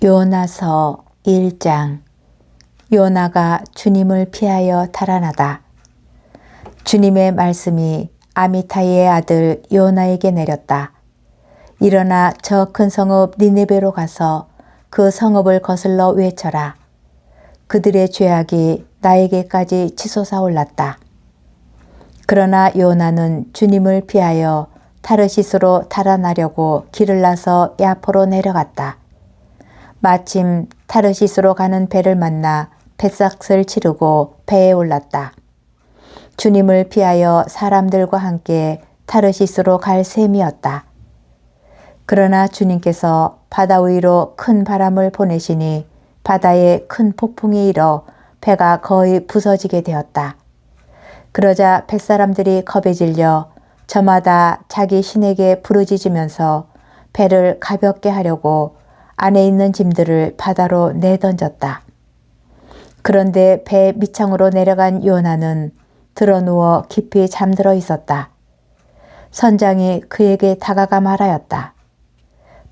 요나서 1장. 요나가 주님을 피하여 달아나다. 주님의 말씀이 아미타이의 아들 요나에게 내렸다. 일어나 저 큰 성읍 니네베로 가서 그 성읍을 거슬러 외쳐라. 그들의 죄악이 나에게까지 치솟아 올랐다. 그러나 요나는 주님을 피하여 타르시스로 달아나려고 길을 나서 야포로 내려갔다. 마침 타르시스로 가는 배를 만나 뱃삭을 치르고 배에 올랐다. 주님을 피하여 사람들과 함께 타르시스로 갈 셈이었다. 그러나 주님께서 바다 위로 큰 바람을 보내시니 바다에 큰 폭풍이 일어 배가 거의 부서지게 되었다. 그러자 뱃사람들이 겁에 질려 저마다 자기 신에게 부르짖으면서 배를 가볍게 하려고 안에 있는 짐들을 바다로 내던졌다. 그런데 배 밑창으로 내려간 요나는 드러누워 깊이 잠들어 있었다. 선장이 그에게 다가가 말하였다.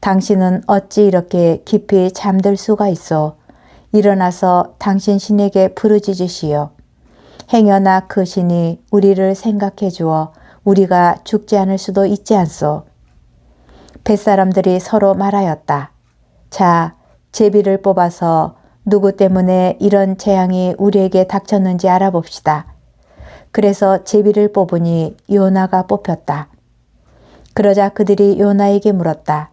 당신은 어찌 이렇게 깊이 잠들 수가 있어? 일어나서 당신 신에게 부르짖으시오. 행여나 그 신이 우리를 생각해 주어 우리가 죽지 않을 수도 있지 않소. 뱃사람들이 서로 말하였다. 자, 제비를 뽑아서 누구 때문에 이런 재앙이 우리에게 닥쳤는지 알아봅시다. 그래서 제비를 뽑으니 요나가 뽑혔다. 그러자 그들이 요나에게 물었다.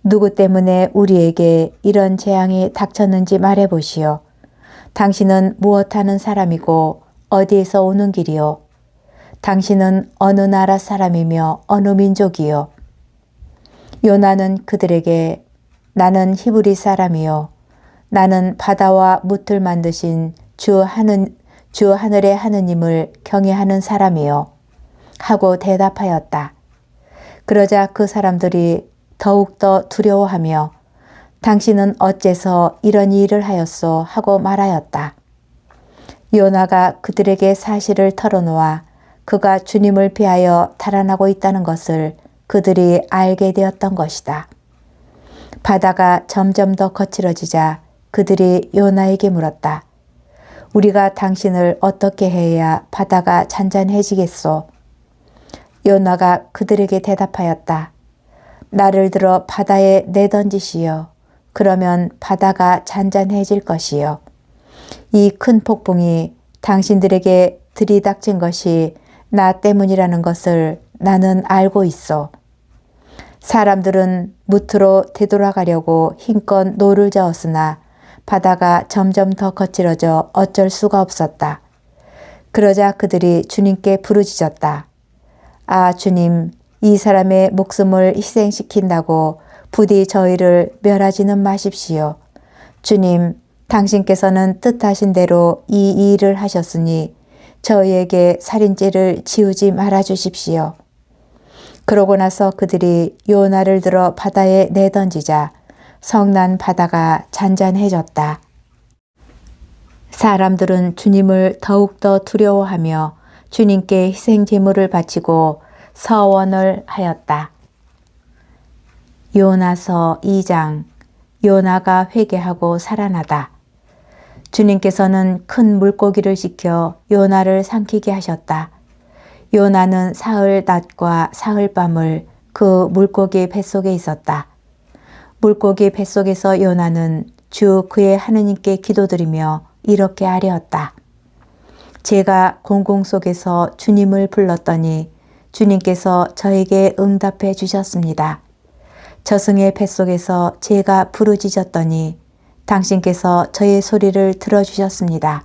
누구 때문에 우리에게 이런 재앙이 닥쳤는지 말해보시오. 당신은 무엇하는 사람이고 어디에서 오는 길이요? 당신은 어느 나라 사람이며 어느 민족이요? 요나는 그들에게 나는 히브리 사람이요. 나는 바다와 뭇을 만드신 주 하늘의 하느님을 경외하는 사람이요. 하고 대답하였다. 그러자 그 사람들이 더욱더 두려워하며 당신은 어째서 이런 일을 하였소? 하고 말하였다. 요나가 그들에게 사실을 털어놓아 그가 주님을 피하여 달아나고 있다는 것을 그들이 알게 되었던 것이다. 바다가 점점 더 거칠어지자 그들이 요나에게 물었다. 우리가 당신을 어떻게 해야 바다가 잔잔해지겠소? 요나가 그들에게 대답하였다. 나를 들어 바다에 내던지시오. 그러면 바다가 잔잔해질 것이요. 이 큰 폭풍이 당신들에게 들이닥친 것이 나 때문이라는 것을 나는 알고 있어. 사람들은 무트로 되돌아가려고 힘껏 노를 저었으나 바다가 점점 더 거칠어져 어쩔 수가 없었다. 그러자 그들이 주님께 부르짖었다. 아, 주님, 이 사람의 목숨을 희생시킨다고 부디 저희를 멸하지는 마십시오. 주님, 당신께서는 뜻하신 대로 이 일을 하셨으니 저희에게 살인죄를 지우지 말아 주십시오. 그러고 나서 그들이 요나를 들어 바다에 내던지자 성난 바다가 잔잔해졌다. 사람들은 주님을 더욱더 두려워하며 주님께 희생 제물을 바치고 서원을 하였다. 요나서 2장. 요나가 회개하고 살아나다. 주님께서는 큰 물고기를 시켜 요나를 삼키게 하셨다. 요나는 사흘 낮과 사흘 밤을 그 물고기 뱃속에 있었다. 물고기 뱃속에서 요나는 주 그의 하느님께 기도드리며 이렇게 아뢰었다. 제가 공공 속에서 주님을 불렀더니 주님께서 저에게 응답해 주셨습니다. 저승의 뱃속에서 제가 부르짖었더니 당신께서 저의 소리를 들어주셨습니다.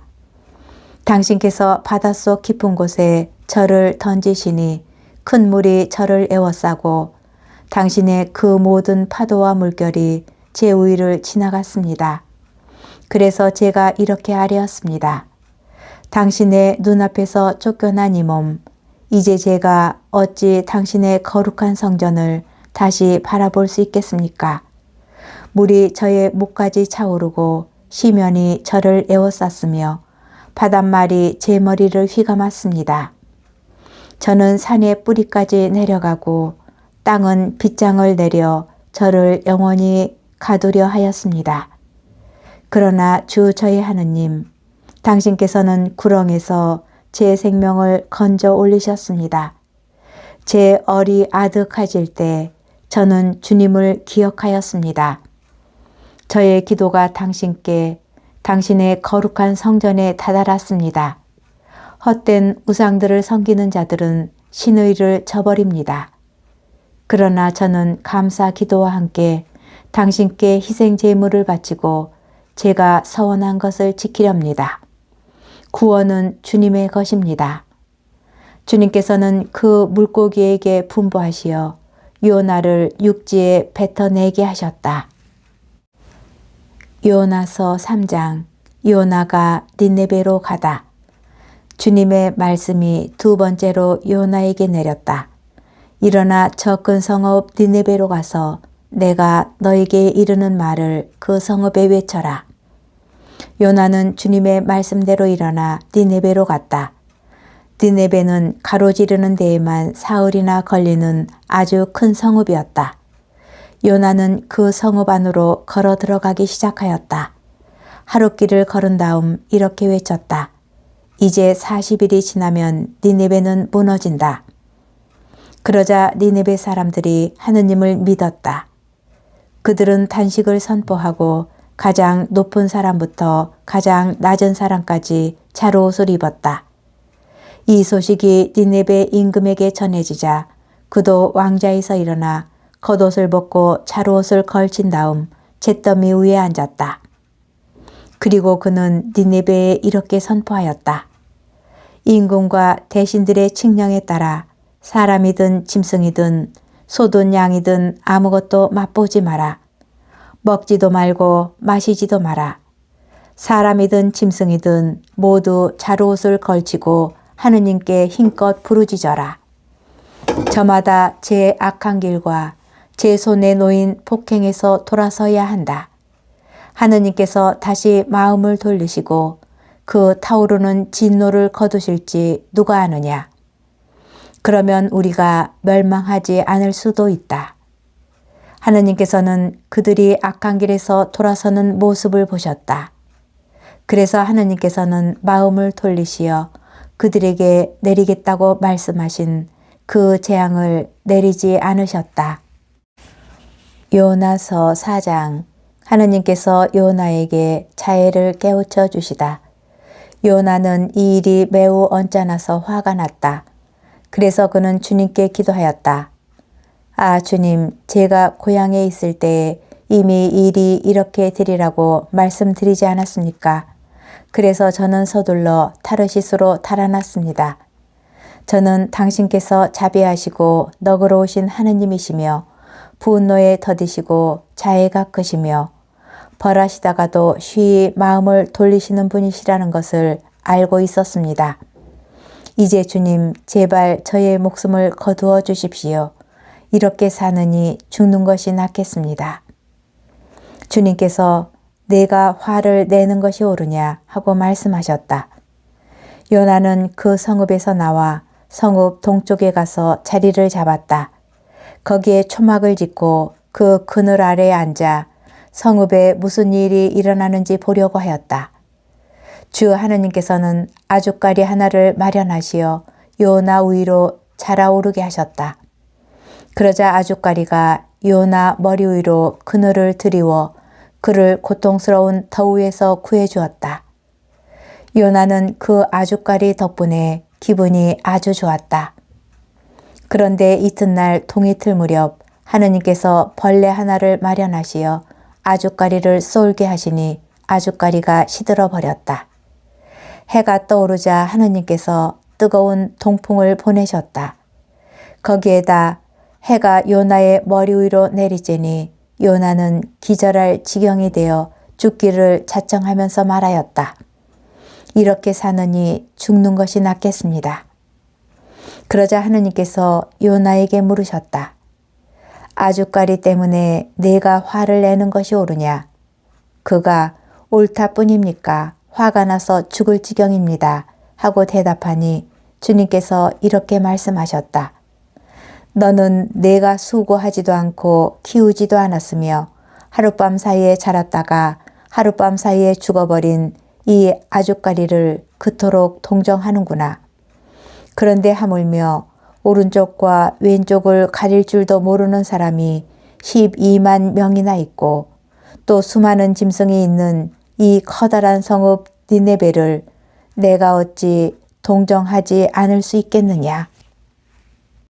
당신께서 바닷속 깊은 곳에 저를 던지시니 큰 물이 저를 에워싸고 당신의 그 모든 파도와 물결이 제 위를 지나갔습니다. 그래서 제가 이렇게 아뢰었습니다. 당신의 눈앞에서 쫓겨난 이 몸, 이제 제가 어찌 당신의 거룩한 성전을 다시 바라볼 수 있겠습니까? 물이 저의 목까지 차오르고 시면이 저를 에워쌌으며 바닷말이 제 머리를 휘감았습니다. 저는 산의 뿌리까지 내려가고 땅은 빗장을 내려 저를 영원히 가두려 하였습니다. 그러나 주 저의 하느님, 당신께서는 구렁에서 제 생명을 건져 올리셨습니다. 제 얼이 아득해질 때 저는 주님을 기억하였습니다. 저의 기도가 당신께, 당신의 거룩한 성전에 다다랐습니다. 헛된 우상들을 섬기는 자들은 신의를 저버립니다. 그러나 저는 감사 기도와 함께 당신께 희생 제물을 바치고 제가 서원한 것을 지키렵니다. 구원은 주님의 것입니다. 주님께서는 그 물고기에게 분부하시어 요나를 육지에 뱉어내게 하셨다. 요나서 3장. 요나가 니네베로 가다. 주님의 말씀이 두 번째로 요나에게 내렸다. 일어나 저 큰 성읍 니네베로 가서 내가 너에게 이르는 말을 그 성읍에 외쳐라. 요나는 주님의 말씀대로 일어나 니네베로 갔다. 니네베는 가로지르는 데에만 사흘이나 걸리는 아주 큰 성읍이었다. 요나는 그 성읍 안으로 걸어 들어가기 시작하였다. 하룻길을 걸은 다음 이렇게 외쳤다. 이제 40일이 지나면 니네베는 무너진다. 그러자 니네베 사람들이 하느님을 믿었다. 그들은 단식을 선포하고 가장 높은 사람부터 가장 낮은 사람까지 자루옷을 입었다. 이 소식이 니네베 임금에게 전해지자 그도 왕좌에서 일어나 겉옷을 벗고 자루옷을 걸친 다음 잿더미 위에 앉았다. 그리고 그는 니네베에 이렇게 선포하였다. 임금과 대신들의 칙령에 따라 사람이든 짐승이든 소든 양이든 아무것도 맛보지 마라. 먹지도 말고 마시지도 마라. 사람이든 짐승이든 모두 자루옷을 걸치고 하느님께 힘껏 부르짖어라. 저마다 제 악한 길과 제 손에 놓인 폭행에서 돌아서야 한다. 하느님께서 다시 마음을 돌리시고 그 타오르는 진노를 거두실지 누가 아느냐. 그러면 우리가 멸망하지 않을 수도 있다. 하느님께서는 그들이 악한 길에서 돌아서는 모습을 보셨다. 그래서 하느님께서는 마음을 돌리시어 그들에게 내리겠다고 말씀하신 그 재앙을 내리지 않으셨다. 요나서 4장. 하느님께서 요나에게 자애를 깨우쳐 주시다. 요나는 이 일이 매우 언짢아서 화가 났다. 그래서 그는 주님께 기도하였다. 아, 주님, 제가 고향에 있을 때에 이미 이 일이 이렇게 되리라고 말씀드리지 않았습니까? 그래서 저는 서둘러 타르시스로 달아났습니다. 저는 당신께서 자비하시고 너그러우신 하느님이시며 분노에 더디시고 자애가 크시며 벌하시다가도 쉬이 마음을 돌리시는 분이시라는 것을 알고 있었습니다. 이제 주님, 제발 저의 목숨을 거두어 주십시오. 이렇게 사느니 죽는 것이 낫겠습니다. 주님께서 내가 화를 내는 것이 옳으냐 하고 말씀하셨다. 요나는 그 성읍에서 나와 성읍 동쪽에 가서 자리를 잡았다. 거기에 초막을 짓고 그 그늘 아래에 앉아 성읍에 무슨 일이 일어나는지 보려고 하였다. 주 하느님께서는 아주까리 하나를 마련하시어 요나 위로 자라오르게 하셨다. 그러자 아주까리가 요나 머리 위로 그늘을 드리워 그를 고통스러운 더위에서 구해주었다. 요나는 그 아주까리 덕분에 기분이 아주 좋았다. 그런데 이튿날 동이틀 무렵 하느님께서 벌레 하나를 마련하시어 아주까리를 쏠게 하시니 아주까리가 시들어 버렸다. 해가 떠오르자 하느님께서 뜨거운 동풍을 보내셨다. 거기에다 해가 요나의 머리 위로 내리쬐니 요나는 기절할 지경이 되어 죽기를 자청하면서 말하였다. 이렇게 사느니 죽는 것이 낫겠습니다. 그러자 하느님께서 요나에게 물으셨다. 아주까리 때문에 내가 화를 내는 것이 옳으냐? 그가 옳다뿐입니까? 화가 나서 죽을 지경입니다. 하고 대답하니 주님께서 이렇게 말씀하셨다. 너는 내가 수고하지도 않고 키우지도 않았으며 하룻밤 사이에 자랐다가 하룻밤 사이에 죽어버린 이 아주까리를 그토록 동정하는구나. 그런데 하물며 오른쪽과 왼쪽을 가릴 줄도 모르는 사람이 12만 명이나 있고 또 수많은 짐승이 있는 이 커다란 성읍 니네베를 내가 어찌 동정하지 않을 수 있겠느냐.